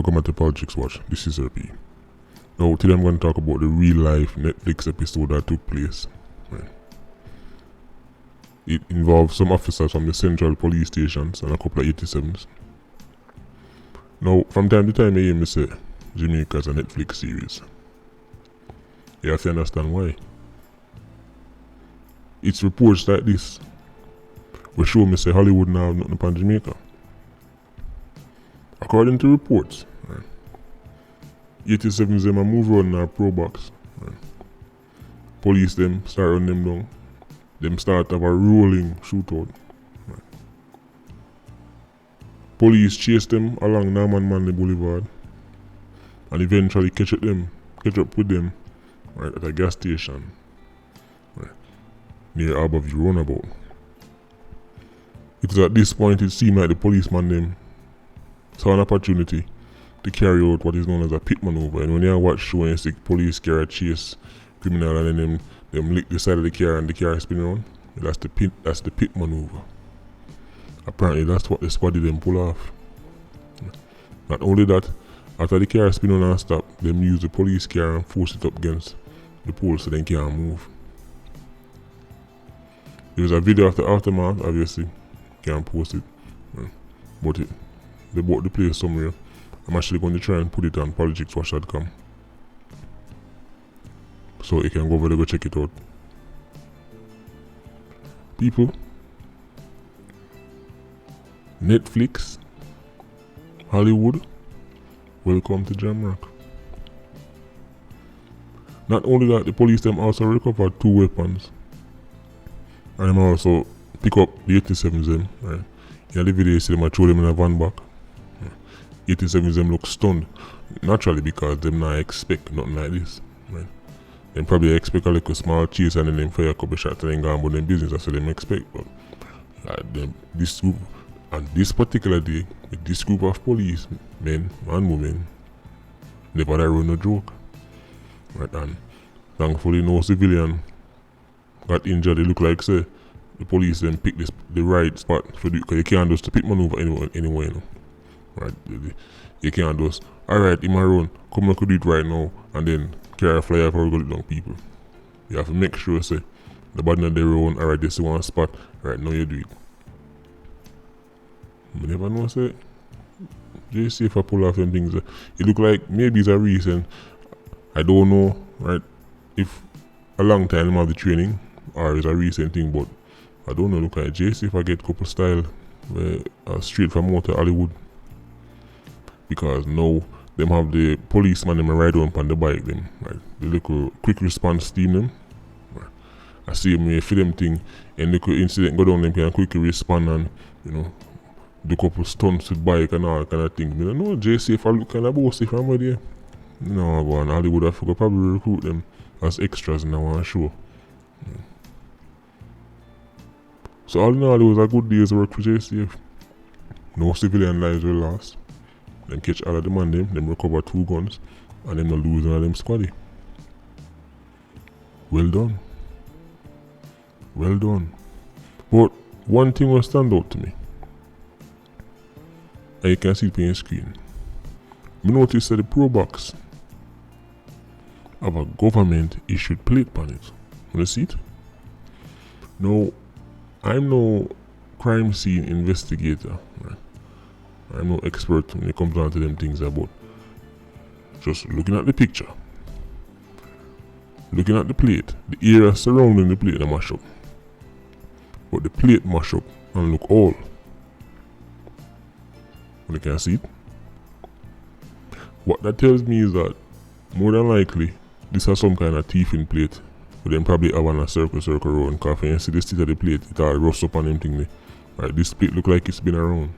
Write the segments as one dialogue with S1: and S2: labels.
S1: Welcome to Politics Watch. This is RP. Now, today I'm going to talk about the real life Netflix episode that took place. Right. It involved some officers from the central police stations and a couple of 87s. Now, from time to time, I hear me say Jamaica's a Netflix series. You have to understand why. It's reports like this which show me say Hollywood now have nothing upon Jamaica. According to reports, right, 87s them a move around in a pro box. Right. Police them start running them down. Them start have a rolling shootout. Right. Police chase them along Norman Manley Boulevard and eventually catch up with them right, at a gas station right, near Harborview Roundabout. It was at this point it seemed like the policeman them saw an opportunity to carry out what is known as a pit maneuver. And when you watch show and you see police car chase criminal and then them lick the side of the car and the car spin around, that's the pit maneuver. Apparently that's what the squad did them pull off. Not only that, after the car spin around and stop, them use the police car and force it up against the pole so they can't move. There was a video of the aftermath, obviously, can't post it, but they bought the place somewhere. I'm actually going to try and put it on politicswatch.com so you can go over there, go check it out. People, Netflix, Hollywood, welcome to Jamrock. Not only that, the police them also recovered 2 weapons. And them also pick up the 87s them, right? In the video you see them throw them in a van back. 87s them look stunned. Naturally because them not expect nothing like this. Right? Them probably expect a little small chase and then them fire a couple shots and then go on about them business. That's what them expect. But this group, on this particular day, with this group of police, men and women, never that run no joke. Right? And thankfully no civilian got injured. It look like say the police then pick the right spot for because you can't just pit maneuver anywhere, you know. Right? You can't just alright, in my run, come and do it right now and then carry a flyer for go down people. You have to make sure say the body of their own, alright, this is one spot, right now you do it. You never know say JC if I pull off them things. It look like maybe it's a reason. I don't know, right? If a long time them have the training or it's a recent thing, but I don't know, look like JC if I get couple style straight from out to Hollywood. Because now them have the policeman them ride on the bike them, right? The little quick response team them. Right? I see me for them thing and little incident go down them can quickly respond and do couple stunts with bike and all kind of thing. I don't know JC if I look kind of bossy from where there. No, but Hollywood I forgot probably recruit them as extras in our show. So all in all it was a good day's work for JCF. No civilian lives were lost. Them catch all of them and them recover 2 guns and them not lose all of them squaddy. Well done. Well done. But one thing will stand out to me. And you can see it on your screen. Me notice that the Pro Box have a government issued plate on it. You see it? Now, I'm no crime scene investigator. Right? I'm no expert when it comes down to them things about. Just looking at the picture. Looking at the plate. The area surrounding the plate, the mash up. But the plate mash up and look all. You can see it. What that tells me is that more than likely this has some kind of thieving plate. But them probably have on a circle around coffee and see the state of the plate, it all rust up on them thing there. Right, this plate look like it's been around.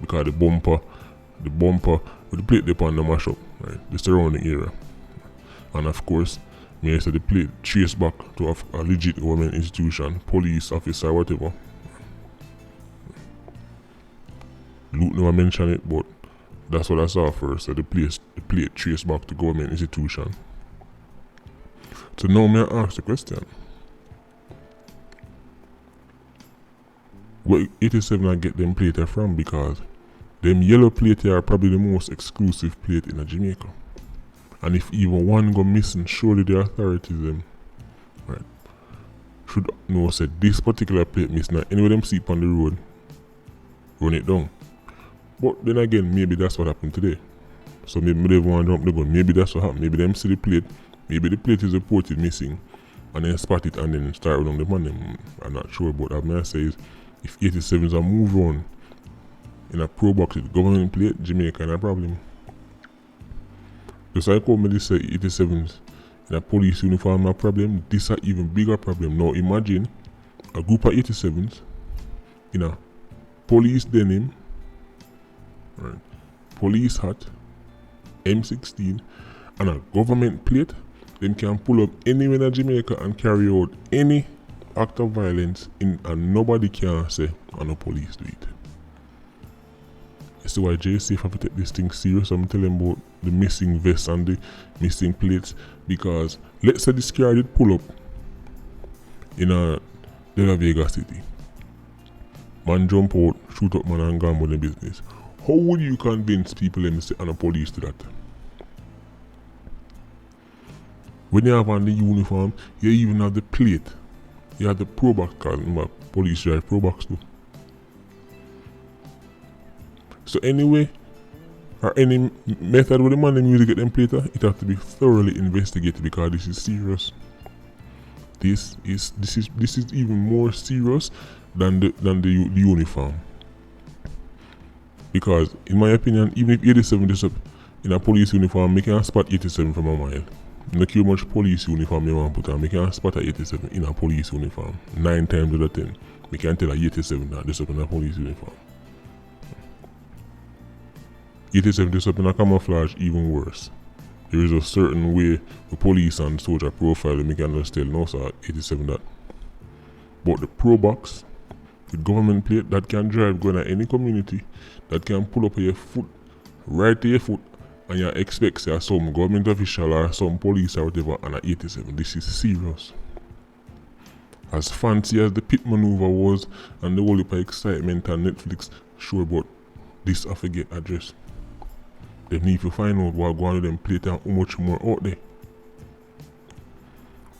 S1: Because the bumper with the plate they on the mash up, right? The surrounding area. And of course, may I say the plate trace back to a legit government institution, police officer, whatever. Luke never mentioned it, but that's what I saw first, that the plate traced back to government institution. So now may I ask the question. Where 87 I get them plate from, because Them yellow plate here are probably the most exclusive plate in Jamaica. And if even one go missing, surely the authorities them right should know say this particular plate missing. Now any of them see it on the road, run it down. But then again, maybe that's what happened today. So maybe they want to jump the gun. Maybe that's what happened. Maybe them see the plate. Maybe the plate is reported missing, and then spot it and then start running them on them. I'm not sure, but what I say is, if 87s are moved on in a pro box with government plate, Jamaica ain't a problem. Just like how me say 87s in a police uniform a problem, this a even bigger problem. Now imagine a group of 87s in a police denim, right, police hat, M16 and a government plate. Them can pull up anywhere in Jamaica and carry out any act of violence and nobody can say no police do it. So why JSAFE have to take this thing serious. I'm telling about the missing vests and the missing plates, because let's say this car did pull up in a De La Vega City. Man jump out, shoot up man and gone with the business. How would you convince people them to say no police to that? When you have on the uniform, you even have the plate. You have the pro box, because police drive pro box too. So anyway, or any method with the man them use to get them plate, it have to be thoroughly investigated, because this is serious. This is even more serious than the uniform. Because in my opinion, even if 87 is up in a police uniform, you can spot 87 from a mile. No care much police uniform you want to put on, you can spot a 87 in a police uniform. 9 times out of 10, you can tell a 87 that this up in a police uniform. 87 this up in a camouflage, even worse. There is a certain way the police and soldier profile them, you can just tell no sir 87 that. But the pro box with government plate that can drive going at any community, that can pull up your foot, right to your foot, and you expect say some government official or some police or whatever and a 87. This is serious. As fancy as the pit maneuver was and the whole heap of excitement on Netflix show about this I forget address, they need to find out what going on with them plate and how much more out there.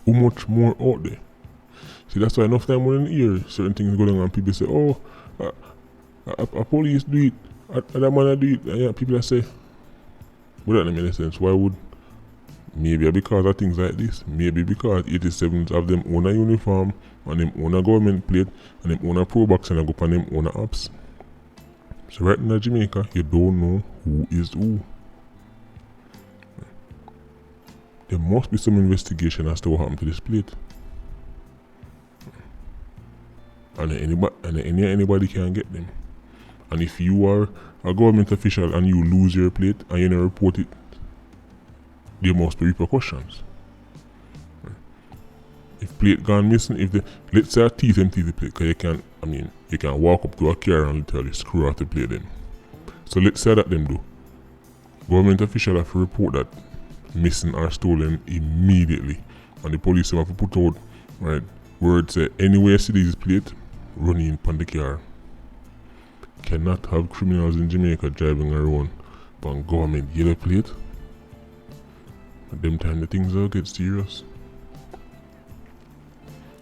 S1: How much more out there. See, that's why enough time when you hear certain things going on and people say, oh, a police do it, a man do it, and yeah, people say, would that make any sense? Why would? Maybe because of things like this. Maybe because 87s have them own a uniform and them own a government plate and them own a pro box and they go on them own a apps. So right in Jamaica, you don't know who is who. There must be some investigation as to what happened to this plate. And anybody can get them. And if you are a government official and you lose your plate and you don't report it, there must be repercussions. If plate gone missing, let's say a thief empty the plate, because you can walk up to a car and literally screw out the plate then. So let's say that them do. Government official have to report that missing or stolen immediately, and the police have to put out word say anywhere see this plate, run in upon the car. Cannot have criminals in Jamaica driving around on government yellow plate. At them time the things will get serious.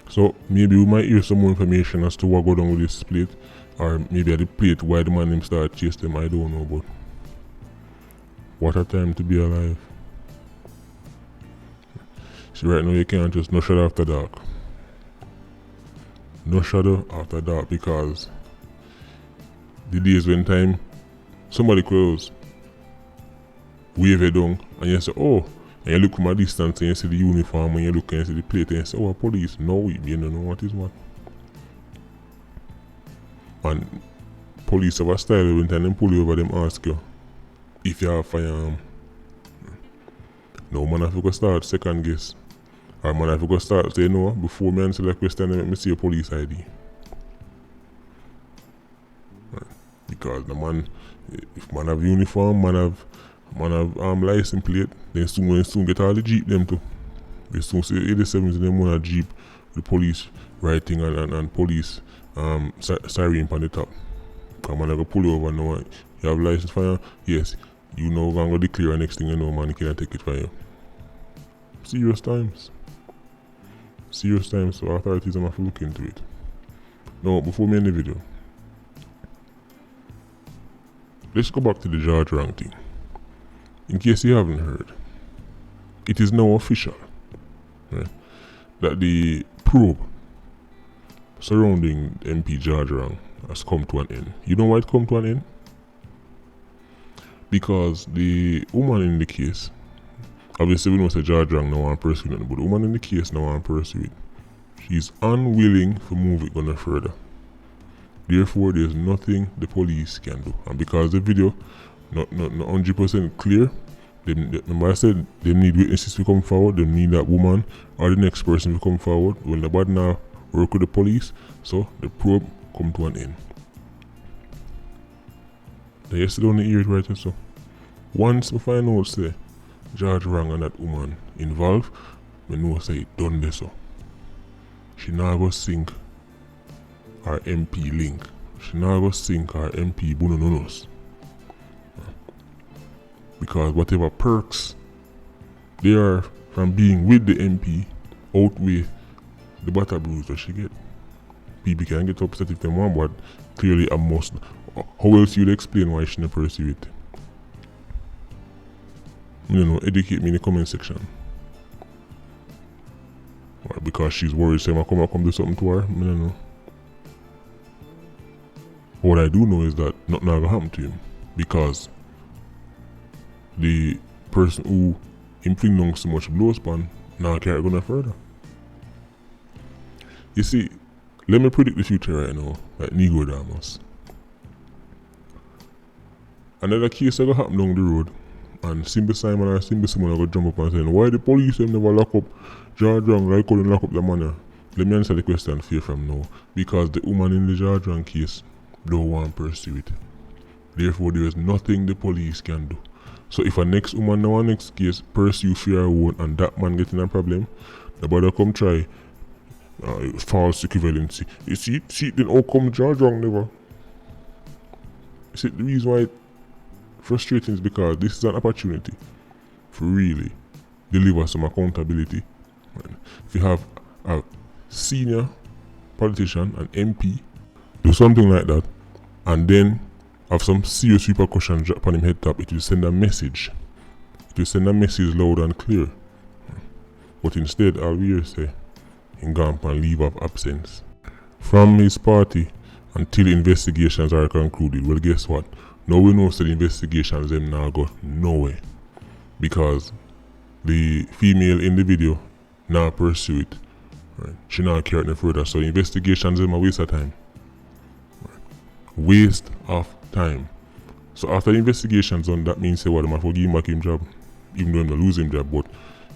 S1: So maybe we might hear some more information as to what go on with this plate, or maybe at the plate why the man them start chase them, I don't know, but what a time to be alive. See, right now you can't just no shadow after dark. No shadow after dark, because the days when time somebody close wave it down and you say oh, and you look from a distance and you see the uniform and you look and you see the plate and you say oh, police. No, you don't know what is what. And police have a style when time them pull you over, them ask you if you have a firearm. No man have to go start second guess, or man have to go start say no before me answer the question and let me see a police ID. Because the man, if man have uniform, man have license plate, then soon get all the jeep them too. They soon see 87s in them on a jeep, the police writing and police siren on the top. Because man have to pull over now, You have license firearm? Yes. You know going to declare and next thing you know, man, you cannot take it from you. Serious times. Serious times, so authorities are have to look into it. Now, before we end the video, let's go back to the George Wrong thing. In case you haven't heard, it is now official, right, that the probe surrounding MP George Wrong has come to an end. You know why it come to an end? Because the woman in the case, obviously we know say George Wrong no one pursue it, but the woman in the case no one pursue it. She's unwilling to move it no further. Therefore, there's nothing the police can do. And because the video not 100% clear, remember I said they need witnesses to come forward, they need that woman or the next person to come forward. Well, nobody now work with the police, so the probe come to an end. Now yesterday on the ear right so. Once we find out say George Wrong and that woman involved, we know say it done this so. She now go sink our MP link. She now go sink our MP Bunononos. Because whatever perks there are from being with the MP outweigh the butter bruise that she get. People can get upset if they want, but clearly a must. How else you'd explain why she never pursue it? You know, educate me in the comment section. Or because she's worried, say I come do something to her. I don't know. What I do know is that nothing ever happened to him, because the person who inflicted so much blows upon now can't go no further. You see, let me predict the future right now, like Nicodemus. Another case that happen down the road, and Simba Simon or Simba Simon are going to jump up and say, why the police them never lock up George Wrong like couldn't lock up the man? Let me answer the question fear from now. Because the woman in the George Wrong case don't want to pursue it. Therefore, there is nothing the police can do. So if a next woman now next case pursue fear own and that man getting a problem, nobody come try false equivalency. You see then how come George Wrong never? You see the reason why frustrating is because this is an opportunity for really deliver some accountability. If you have a senior politician, an MP, do something like that, and then have some serious repercussions drop on him head top, it will send a message. It will send a message loud and clear. But instead, all we hear say, he gone on leave of absence from his party until investigations are concluded. Well, guess what? Now we know that the investigations them now go nowhere, because the female in the video now pursue it. Right? She now care no further. So the investigations them a waste of time. Right? Waste of time. So after the investigations done, that means say what, I give him back him job, even though he lose him job, but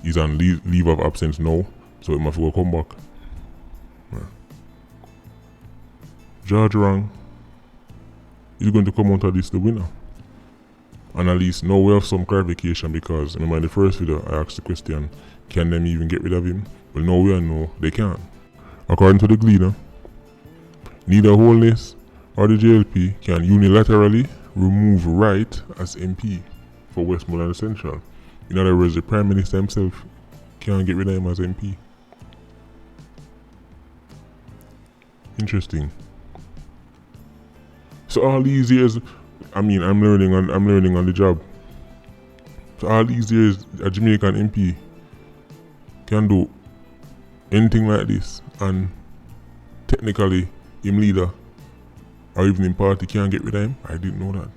S1: he's on leave of absence now, so he must go come back. Right? George Wrong is going to come out of this the winner. And at least now we have some clarification, because remember in the first video I asked the question, can them even get rid of him? Well, now we know they can. According to the Gleaner, neither Holness or the JLP can unilaterally remove Wright as MP for Westmoreland Central. In other words, the Prime Minister himself can't get rid of him as MP. Interesting. So all these years, I'm learning on the job. So all these years, a Jamaican MP can do anything like this, and technically, him leader or even in party can't get rid of him. I didn't know that.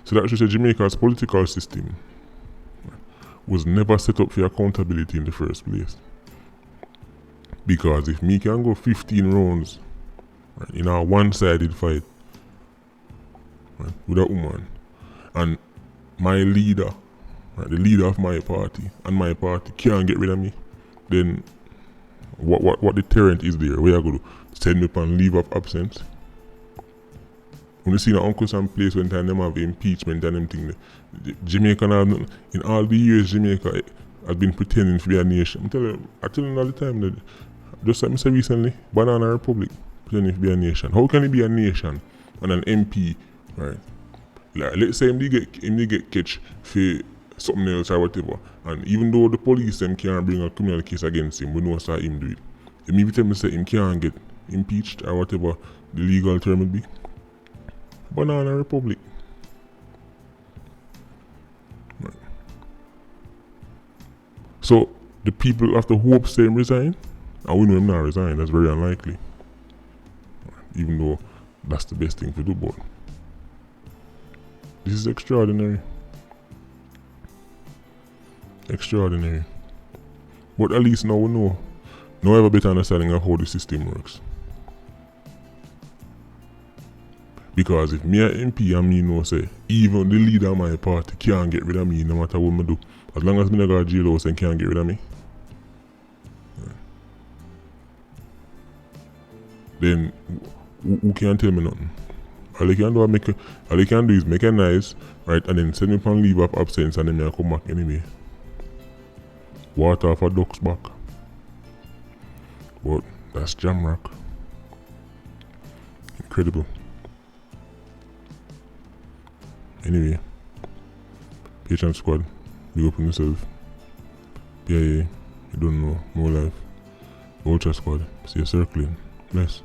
S1: So that shows that Jamaica's political system was never set up for accountability in the first place. Because if me can go 15 rounds in a one-sided fight with a woman, and my leader, the leader of my party, and my party can't get rid of me, then what deterrent is there? Where I go to send me up and leave of absence? When you see the Uncle Sam place when time them have impeachment and them thing, Jamaica have, in all the years Jamaica has been pretending to be a nation. I tell them all the time that, just like I said recently, Banana Republic pretending to be a nation. How can it be a nation and an MP, right? Like, let's say him they get catch for something else or whatever, and even though the police them can't bring a criminal case against him, we know how him do it. Him even tell me say him can't get impeached or whatever the legal term would be. Banana Republic. Right. So the people have to hope say him resign, and we know him not resign. That's very unlikely. Even though that's the best thing to do, but this is extraordinary. Extraordinary. But at least now we know. Now we have a better understanding of how the system works. Because if me a MP and me know say, even the leader of my party can't get rid of me no matter what I do. As long as me not go to jail house and can't get rid of me. Right. Then who can tell me nothing? All they can do is make a nice, right, and then send me on leave of absence and then I come back anyway. Water for ducks back. But that's Jamrock. Incredible. Anyway, Patreon Squad, big up on yourself. PIA, you don't know, more life. Ultra Squad, see you circling. Bless.